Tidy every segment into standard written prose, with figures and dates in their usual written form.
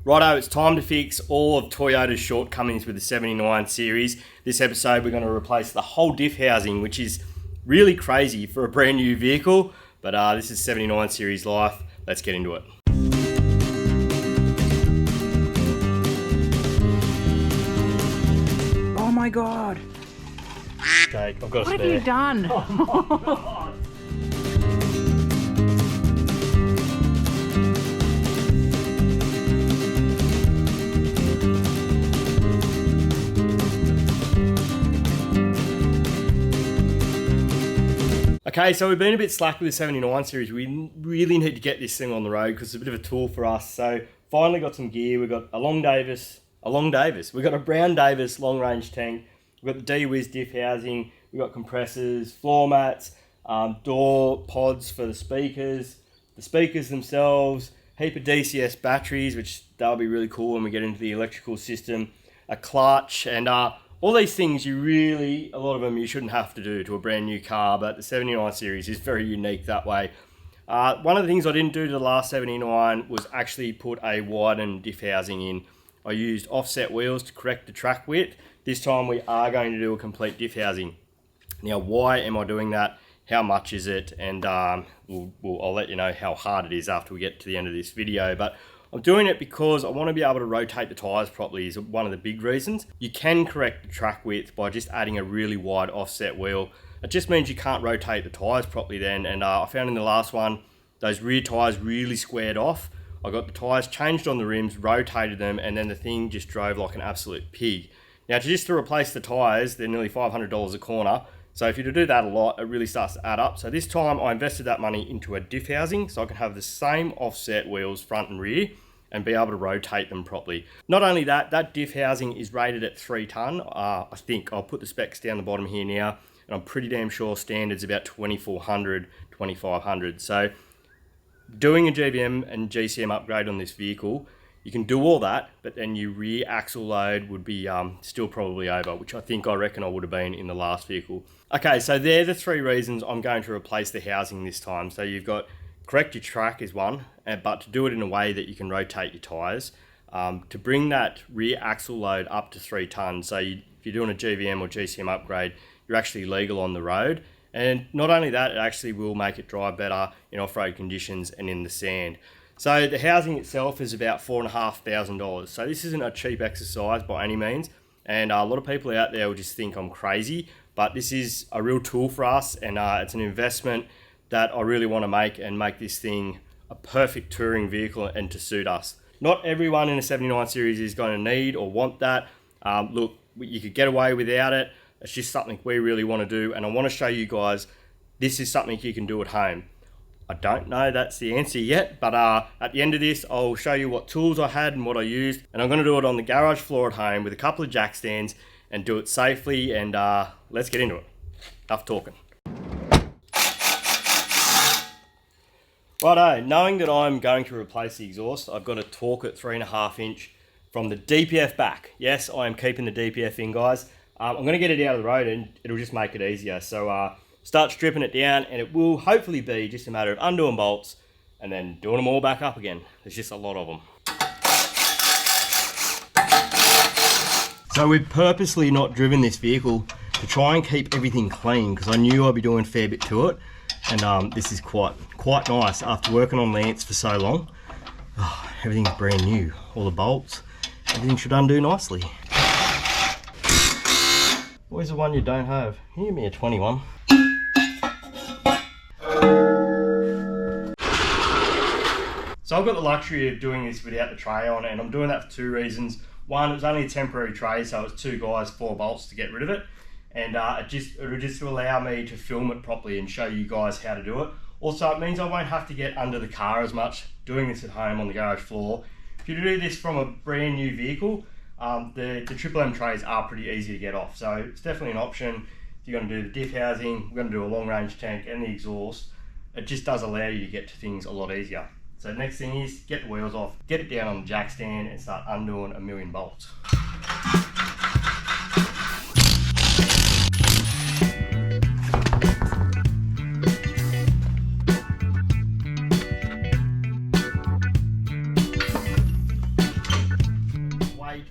Righto, it's time to fix all of Toyota's shortcomings with the 79 series. This episode we're going to replace the whole diff housing, which is really crazy for a brand new vehicle, but this is 79 series life. Let's get into it. Oh my god. Okay, I've got a spare. What have you done? Oh my god. Okay, so we've been a bit slack with the 79 series. We really need to get this thing on the road because it's a bit of a tool for us. So finally got some gear. We've got a We've got a Brown Davis long range tank. We've got the Dwiz diff housing. We've got compressors, floor mats, door pods for the speakers themselves, heap of DCS batteries, which that'll be really cool when we get into the electrical system, a clutch, and all these things a lot of them you shouldn't have to do to a brand new car, but the 79 series is very unique that way. One of the things I didn't do to the last 79 was actually put a widened diff housing in. I used offset wheels to correct the track width. This time we are going to do a complete diff housing. Now, why am I doing that? How much is it? And I'll let you know how hard it is after we get to the end of this video. But I'm doing it because I want to be able to rotate the tyres properly is one of the big reasons. You can correct the track width by just adding a really wide offset wheel. It just means you can't rotate the tyres properly then. And I found in the last one, those rear tyres really squared off. I got the tyres changed on the rims, rotated them, and then the thing just drove like an absolute pig. Now, to replace the tyres, they're nearly $500 a corner. So if you do that a lot, it really starts to add up. So this time I invested that money into a diff housing so I can have the same offset wheels front and rear and be able to rotate them properly. Not only that, that diff housing is rated at 3 tonne. I think I'll put the specs down the bottom here now, and I'm pretty damn sure standard's about 2400, 2500. So doing a GVM and GCM upgrade on this vehicle, you can do all that, but then your rear axle load would be still probably over, which I reckon I would have been in the last vehicle. Okay, so they're the 3 reasons I'm going to replace the housing this time. So you've got correct your track is one, but to do it in a way that you can rotate your tyres, to bring that rear axle load up to 3 tonnes. So if you're doing a GVM or GCM upgrade, you're actually legal on the road. And not only that, it actually will make it drive better in off-road conditions and in the sand. So the housing itself is about $4,500. So this isn't a cheap exercise by any means. And a lot of people out there will just think I'm crazy, but this is a real tool for us, and it's an investment that I really want to make this thing a perfect touring vehicle and to suit us. Not everyone in a 79 series is going to need or want that. Look, you could get away without it. It's just something we really want to do, and I want to show you guys this is something you can do at home. I don't know that's the answer yet, but at the end of this, I'll show you what tools I had and what I used, and I'm going to do it on the garage floor at home with a couple of jack stands and do it safely, and let's get into it. Enough talking. Righto, knowing that I'm going to replace the exhaust, I've got a torque at 3.5 inch from the DPF back. Yes, I am keeping the DPF in, guys. I'm going to get it out of the road and it'll just make it easier. So start stripping it down, and it will hopefully be just a matter of undoing bolts and then doing them all back up again. There's just a lot of them. So we've purposely not driven this vehicle to try and keep everything clean because I knew I'd be doing a fair bit to it, and this is quite nice after working on Lance for so long. Oh, everything's brand new, all the bolts, everything should undo nicely. Where's the one you don't have? Can you give me a 21? So I've got the luxury of doing this without the tray on, and I'm doing that for 2 reasons. One, it was only a temporary tray, so it was 2 guys, 4 bolts to get rid of it. And it'll just allow me to film it properly and show you guys how to do it. Also, it means I won't have to get under the car as much doing this at home on the garage floor. If you do this from a brand new vehicle, the Triple M trays are pretty easy to get off. So it's definitely an option. If you're going to do the diff housing, we're going to do a long range tank and the exhaust. It just does allow you to get to things a lot easier. So next thing is get the wheels off, get it down on the jack stand and start undoing a million bolts. weight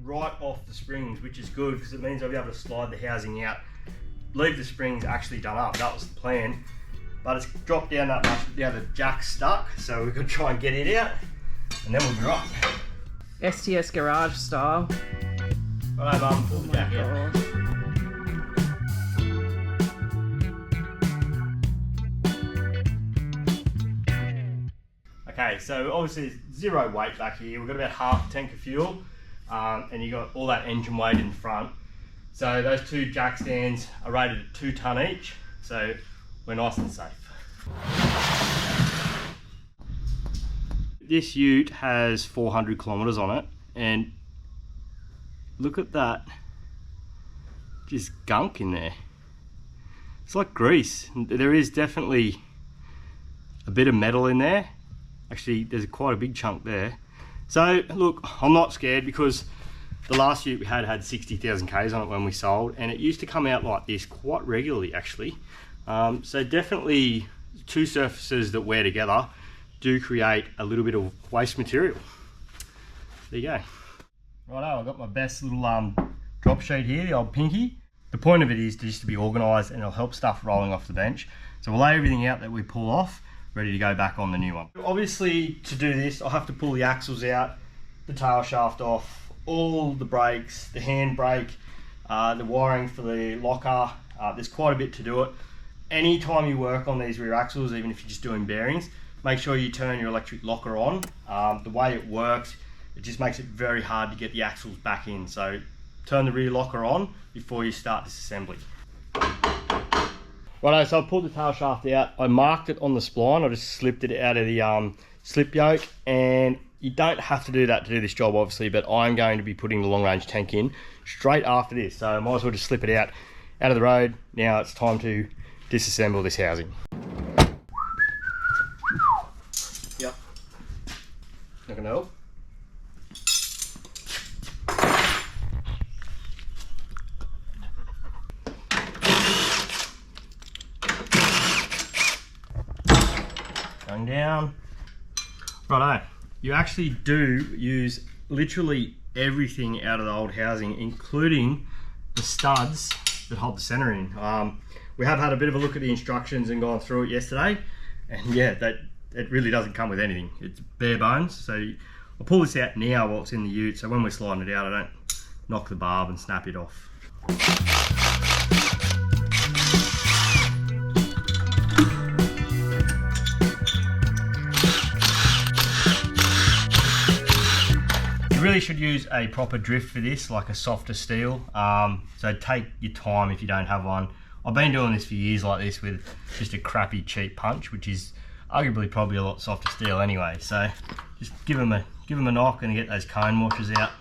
right off the springs, which is good because it means I'll be able to slide the housing out, leave the springs actually done up. That was the plan, but it's dropped down that much. Now the jack's stuck, so we've got to try and get it out, and then we'll be right. STS Garage style. Right, Mum, pull the jack out. Okay, so obviously zero weight back here. We've got about half a tank of fuel, and you got all that engine weight in front. So those two jack stands are rated at 2 tonne each, so we're nice and safe. This ute has 400 kilometres on it, and look at that, just gunk in there. It's like grease. There is definitely a bit of metal in there. Actually, there's quite a big chunk there. So look, I'm not scared because the last ute we had 60,000 Ks on it when we sold, and it used to come out like this quite regularly actually. So definitely two surfaces that wear together do create a little bit of waste material. There you go. Righto, I've got my best little drop sheet here, the old Pinky. The point of it is just to be organised, and it'll help stuff rolling off the bench. So we'll lay everything out that we pull off, ready to go back on the new one. Obviously, to do this, I'll have to pull the axles out, the tail shaft off, all the brakes, the handbrake, the wiring for the locker. There's quite a bit to do it. Anytime you work on these rear axles, even if you're just doing bearings, make sure you turn your electric locker on. The way it works, it just makes it very hard to get the axles back in. So turn the rear locker on before you start this assembly. Righto, so I pulled the tail shaft out. I marked it on the spline. I just slipped it out of the slip yoke, and you don't have to do that to do this job obviously, but I'm going to be putting the long range tank in straight after this, so I might as well just slip it out of the road. Now it's time to disassemble this housing. Yep. Not gonna help. Going down. Righto, you actually do use literally everything out of the old housing, including the studs that hold the centre in. We have had a bit of a look at the instructions and gone through it yesterday, and yeah, it really doesn't come with anything. It's bare bones. So I'll pull this out now while it's in the ute, so when we're sliding it out, I don't knock the barb and snap it off. You really should use a proper drift for this, like a softer steel. So take your time if you don't have one. I've been doing this for years like this with just a crappy cheap punch, which is arguably probably a lot softer steel anyway. So just give them a knock and get those cone washers out.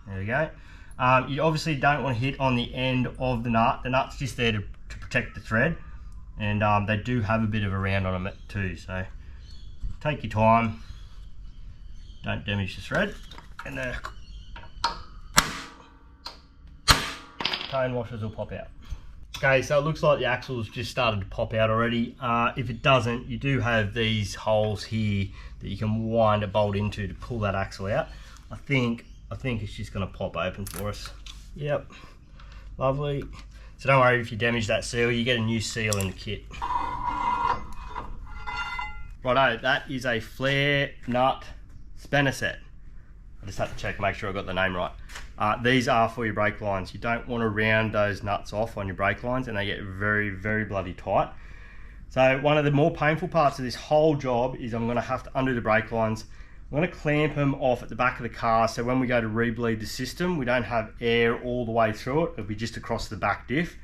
There we go. You obviously don't want to hit on the end of the nut. The nut's just there to protect the thread, and they do have a bit of a round on them too. So take your time. Don't damage the thread, and the cone washers will pop out. Okay, so it looks like the axle's just started to pop out already. If it doesn't, you do have these holes here that you can wind a bolt into to pull that axle out. I think it's just going to pop open for us. Yep, lovely. So don't worry if you damage that seal, you get a new seal in the kit. Righto, that is a flare nut spanner set. I just have to check, make sure I got the name right. These are for your brake lines. You don't want to round those nuts off on your brake lines, and they get very, very bloody tight. So one of the more painful parts of this whole job is I'm going to have to undo the brake lines. I'm going to clamp them off at the back of the car, so when we go to rebleed the system, we don't have air all the way through it. It'll be just across the back diff.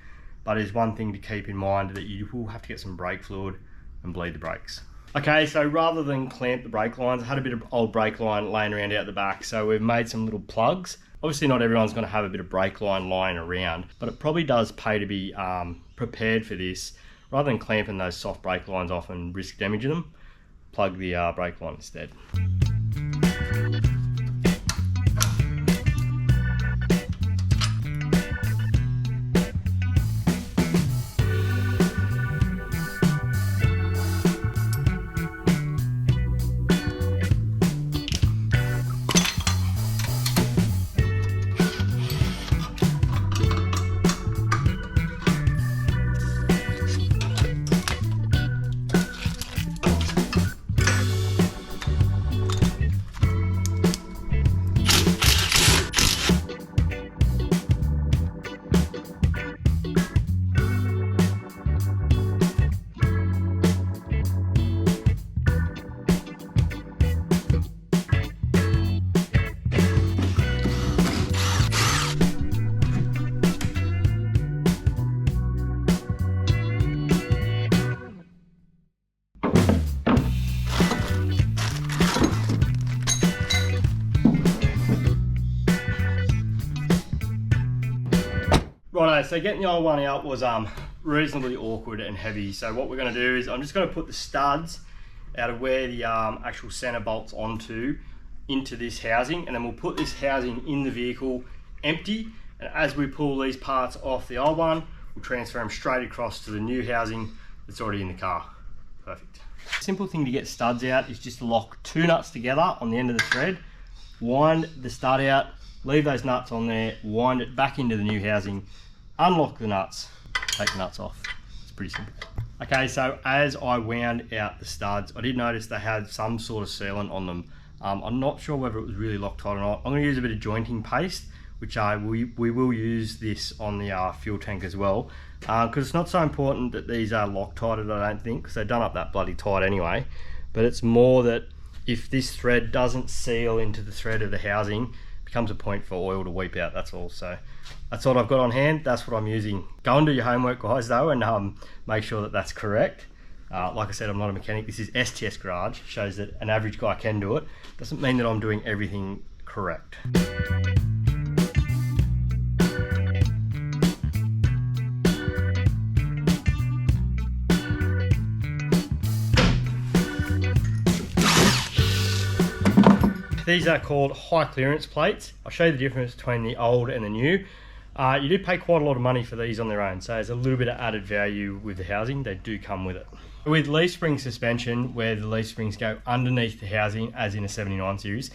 But it's one thing to keep in mind, that you will have to get some brake fluid and bleed the brakes. Okay, so rather than clamp the brake lines, I had a bit of old brake line laying around out the back, so we've made some little plugs. Obviously not everyone's going to have a bit of brake line lying around, but it probably does pay to be prepared for this. Rather than clamping those soft brake lines off and risk damaging them, plug the brake line instead. Righto, so getting the old one out was reasonably awkward and heavy. So what we're going to do is I'm just going to put the studs out of where the actual center bolts onto into this housing, and then we'll put this housing in the vehicle empty, and as we pull these parts off the old one, we'll transfer them straight across to the new housing that's already in the car. Perfect. Simple thing to get studs out is just to lock 2 nuts together on the end of the thread, wind the stud out, leave those nuts on there, wind it back into the new housing, unlock the nuts, take the nuts off. It's pretty simple. Okay, so as I wound out the studs, I did notice they had some sort of sealant on them. I'm not sure whether it was really Loctite or not. I'm going to use a bit of jointing paste, which we will use this on the fuel tank as well, because it's not so important that these are Loctited, I don't think, because they're done up that bloody tight anyway. But it's more that if this thread doesn't seal into the thread of the housing, it becomes a point for oil to weep out, that's all. So that's what I've got on hand, that's what I'm using. Go and do your homework, guys, though, and make sure that that's correct. Like I said, I'm not a mechanic. This is STS Garage, shows that an average guy can do it. Doesn't mean that I'm doing everything correct. These are called high clearance plates. I'll show you the difference between the old and the new. You do pay quite a lot of money for these on their own, so there's a little bit of added value with the housing. They do come with it. With leaf spring suspension, where the leaf springs go underneath the housing, as in a 79 series,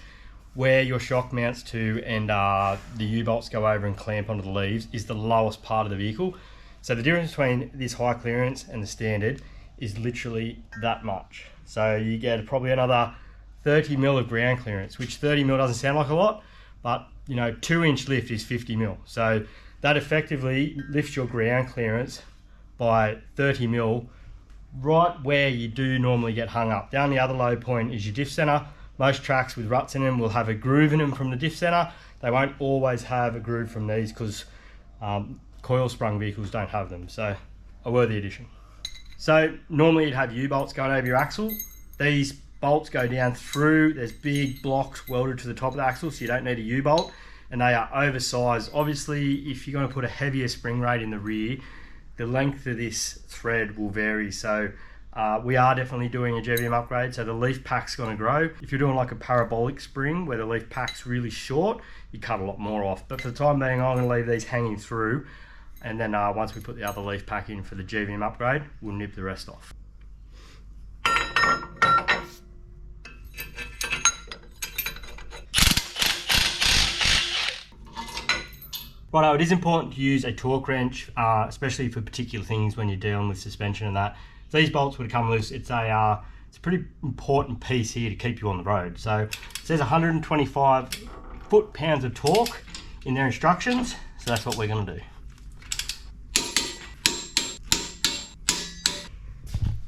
where your shock mounts to and the U-bolts go over and clamp onto the leaves, is the lowest part of the vehicle. So the difference between this high clearance and the standard is literally that much. So you get probably another 30 mil of ground clearance, which 30 mil doesn't sound like a lot, but 2-inch lift is 50 mil. So that effectively lifts your ground clearance by 30 mil right where you do normally get hung up. Down the other low point is your diff center. Most tracks with ruts in them will have a groove in them from the diff center. They won't always have a groove from these because coil sprung vehicles don't have them. So a worthy addition. So normally you'd have U-bolts going over your axle. These bolts go down through, there's big blocks welded to the top of the axle, so you don't need a U-bolt, and they are oversized. Obviously, if you're going to put a heavier spring rate in the rear, the length of this thread will vary. So we are definitely doing a GVM upgrade, so the leaf pack's going to grow. If you're doing like a parabolic spring where the leaf pack's really short, you cut a lot more off. But for the time being, I'm going to leave these hanging through, and then once we put the other leaf pack in for the GVM upgrade, we'll nip the rest off. Righto, it is important to use a torque wrench, especially for particular things when you're dealing with suspension and that. If these bolts were to come loose, it's a pretty important piece here to keep you on the road. So it says 125 foot-pounds of torque in their instructions, so that's what we're going to do.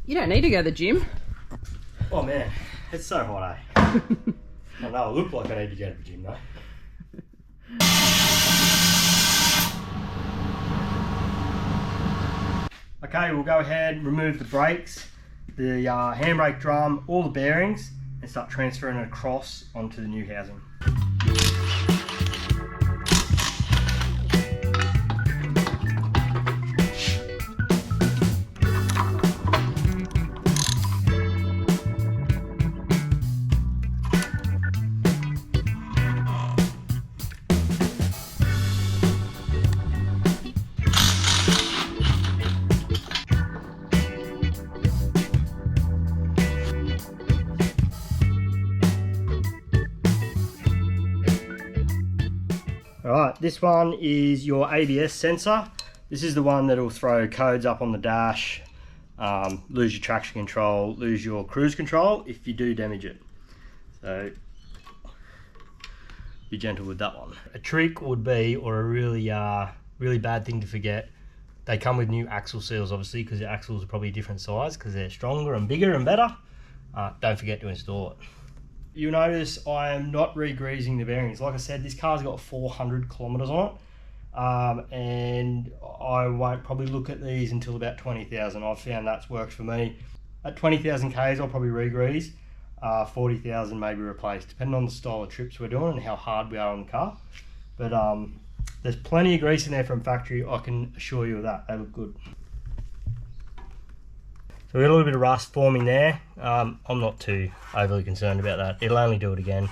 You don't need to go to the gym. Oh man, it's so hot, eh? I know I look like I need to go to the gym though. Okay, we'll go ahead and remove the brakes, the handbrake drum, all the bearings, and start transferring it across onto the new housing. Alright, this one is your ABS sensor. This is the one that will throw codes up on the dash, lose your traction control, lose your cruise control if you do damage it. So be gentle with that one. A trick would be, or a really bad thing to forget, they come with new axle seals obviously, because the axles are probably a different size because they're stronger and bigger and better. Don't forget to install it. You'll notice I am not re-greasing the bearings. Like I said, this car's got 400 kilometers on it, and I won't probably look at these until about 20,000. I've found that's worked for me. At 20,000 Ks, I'll probably re-grease. 40,000 maybe replaced, depending on the style of trips we're doing and how hard we are on the car. But There's plenty of grease in there from factory, I can assure you of that. They look good. So we got a little bit of rust forming there. I'm not too overly concerned about that. It'll only do it again.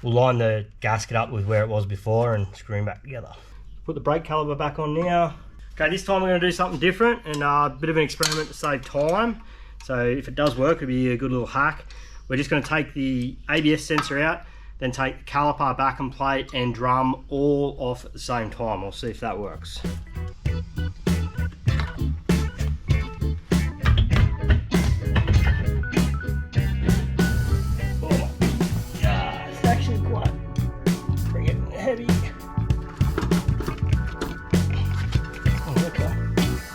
We'll line the gasket up with where it was before and screw them back together. Put the brake caliper back on now. Okay, this time we're going to do something different and a bit of an experiment to save time. So if it does work, it'll be a good little hack. We're just going to take the ABS sensor out, then take the caliper, back and plate and drum all off at the same time. We'll see if that works.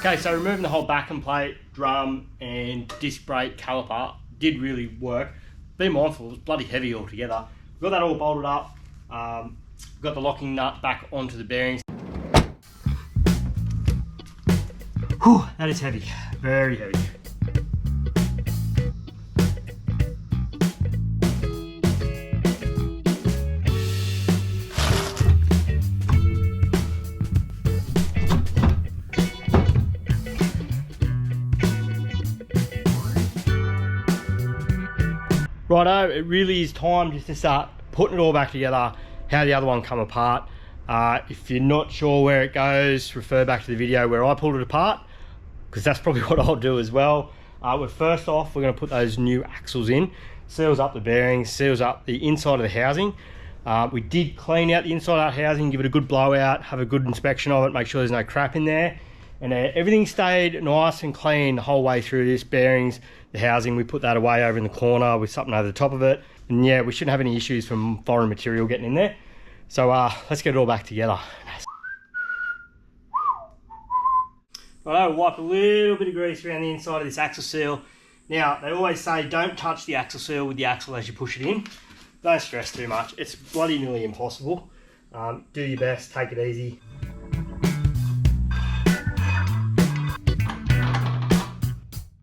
Okay, so removing the whole back and plate, drum and disc brake caliper did really work. Be mindful, it was bloody heavy altogether. We've got that all bolted up, got the locking nut back onto the bearings. Whew, that is heavy, very heavy. Righto, it really is time just to start putting it all back together, how the other one come apart. If you're not sure where it goes, refer back to the video where I pulled it apart, because that's probably what I'll do as well. First off, we're going to put those new axles in, seals up the bearings, seals up the inside of the housing. We did clean out the inside of that housing, give it a good blowout, have a good inspection of it, make sure there's no crap in there. And everything stayed nice and clean the whole way through this. Bearings, the housing, we put that away over in the corner with something over the top of it. And yeah, we shouldn't have any issues from foreign material getting in there. So let's get it all back together. Right, we'll wipe a little bit of grease around the inside of this axle seal. Now, they always say don't touch the axle seal with the axle as you push it in. Don't stress too much. It's bloody nearly impossible. Do your best, take it easy.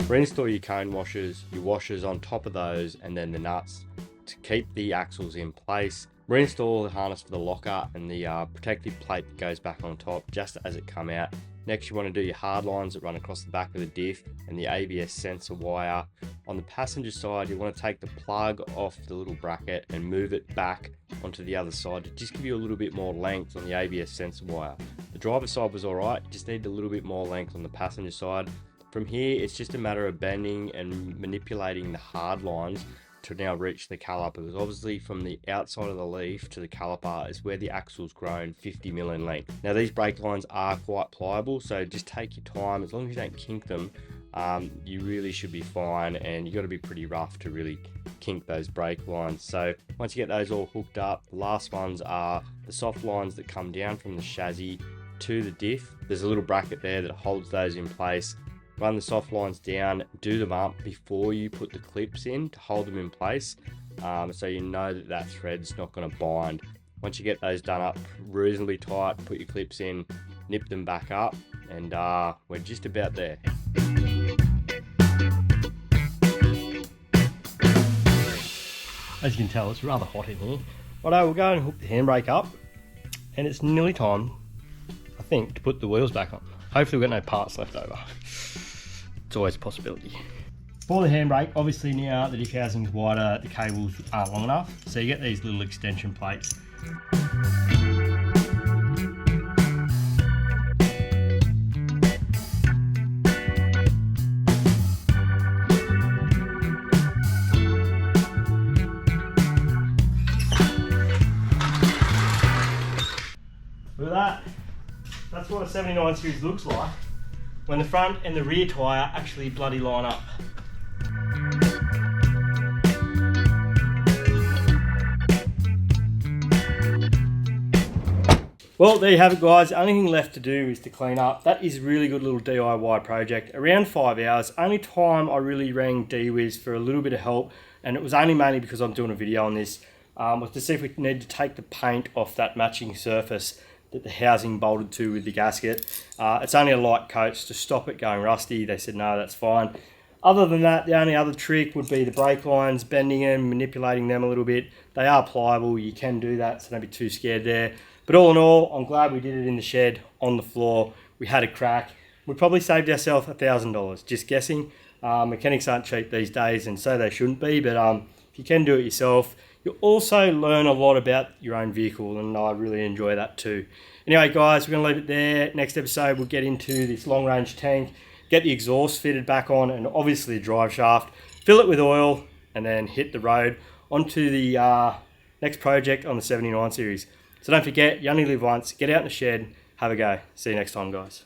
Reinstall your cone washers, your washers on top of those, and then the nuts to keep the axles in place. Reinstall the harness for the locker and the protective plate that goes back on top just as it come out. Next, you want to do your hard lines that run across the back of the diff and the ABS sensor wire. On the passenger side, you want to take the plug off the little bracket and move it back onto the other side to just give you a little bit more length on the ABS sensor wire. The driver's side was alright, just need a little bit more length on the passenger side. From here, it's just a matter of bending and manipulating the hard lines to now reach the caliper, because obviously from the outside of the leaf to the caliper is where the axle's grown 50 mm in length. Now these brake lines are quite pliable, so just take your time. As long as you don't kink them, you really should be fine, and you got to be pretty rough to really kink those brake lines. So once you get those all hooked up, the last ones are the soft lines that come down from the chassis to the diff. There's a little bracket there that holds those in place. Run the soft lines down, do them up before you put the clips in to hold them in place, so you know that that thread's not going to bind. Once you get those done up reasonably tight, put your clips in, nip them back up, and we're just about there. As you can tell, it's rather hot in here. Righto, we'll go and hook the handbrake up, and it's nearly time, I think, to put the wheels back on. Hopefully we've got no parts left over. It's always a possibility. For the handbrake, obviously now the diff housing is wider, the cables aren't long enough, so you get these little extension plates. Look at that. That's what a 79 series looks like when the front and the rear tyre actually bloody line up. Well, there you have it, guys. The only thing left to do is to clean up. That is a really good little DIY project. Around 5 hours. Only time I really rang Dwiz for a little bit of help, and it was only mainly because I'm doing a video on this, was to see if we need to take the paint off that matching surface that the housing bolted to with the gasket. It's only a light coat to stop it going rusty. They said no, that's fine. Other than that, the only other trick would be the brake lines, bending them, manipulating them a little bit. They are pliable, you can do that, so don't be too scared there. But all in all, I'm glad we did it in the shed, on the floor. We had a crack. We probably saved ourselves $1,000, just guessing. Mechanics aren't cheap these days, and so they shouldn't be, but if you can do it yourself, you'll also learn a lot about your own vehicle, and I really enjoy that too. Anyway, guys, we're going to leave it there. Next episode, we'll get into this long-range tank, get the exhaust fitted back on, and obviously the drive shaft, fill it with oil, and then hit the road onto the next project on the 79 series. So don't forget, you only live once. Get out in the shed, have a go. See you next time, guys.